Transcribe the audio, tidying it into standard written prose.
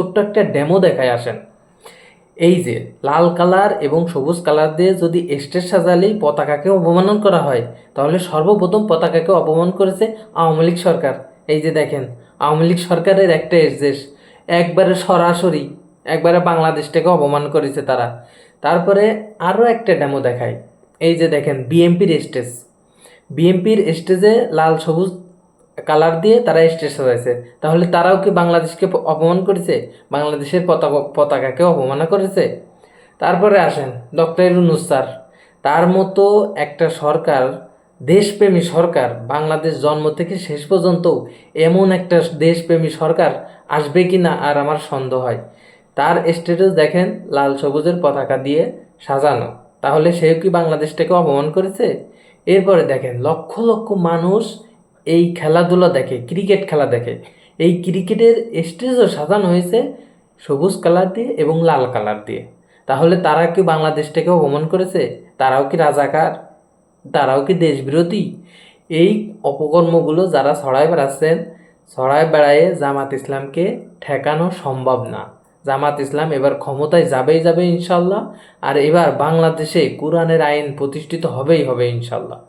ছোট্ট একটা ডেমো দেখায় আসেন। এই যে লাল কালার এবং সবুজ কালার দিয়ে যদি স্টেজ সাজালেই পতাকাকে অবমানন করা হয়, তাহলে সর্বপ্রথম পতাকাকে অপমান করেছে আওয়ামী লীগ সরকার। এই যে দেখেন, আওয়ামী লীগ সরকারের একটা স্টেজ একবারে সরাসরি একবারে বাংলাদেশটাকে অপমান করেছে তারা। তারপরে আরও একটা ডেমো দেখায়। এই যে দেখেন বিএনপির স্টেজ, বিএনপির স্টেজে লাল সবুজ কালার দিয়ে তারা স্টেজ সাজাইছে, তাহলে তারাও কি বাংলাদেশকে অপমান করেছে? বাংলাদেশের পতাকাকে অপমান করেছে? তারপরে আসেন ডক্টর ইউনূস স্যার, তার মতো একটা সরকার, দেশপ্রেমী সরকার, বাংলাদেশ জন্ম থেকে শেষ পর্যন্ত এমন একটা দেশপ্রেমী সরকার আসবে কি না আর আমার সন্দেহ হয়। তার স্ট্যাটাস দেখেন লাল সবুজের পতাকা দিয়ে সাজানো, তাহলে সেও কি বাংলাদেশটাকে অপমান করেছে? এরপরে দেখেন লক্ষ লক্ষ মানুষ এই খেলাধুলা দেখে, ক্রিকেট খেলা দেখে। এই ক্রিকেটের স্টেজও সাজানো হয়েছে সবুজ কালার দিয়ে এবং লাল কালার দিয়ে। তাহলে তারা কি বাংলাদেশটাকে অপমান করেছে? তারাও কি রাজাকার? তারাও কি দেশবিরোধী? এই অপকর্মগুলো যারা ছড়ায় বেড়াচ্ছেন, ছড়ায় বেড়ায়ে জামাত ইসলামকে ঠেকানো সম্ভব না। জামাত ইসলাম এবার ক্ষমতায় যাবেই যাবে ইনশাল্লাহ। আর এবার বাংলাদেশে কোরআনের আইন প্রতিষ্ঠিত হবেই হবে ইনশাল্লাহ।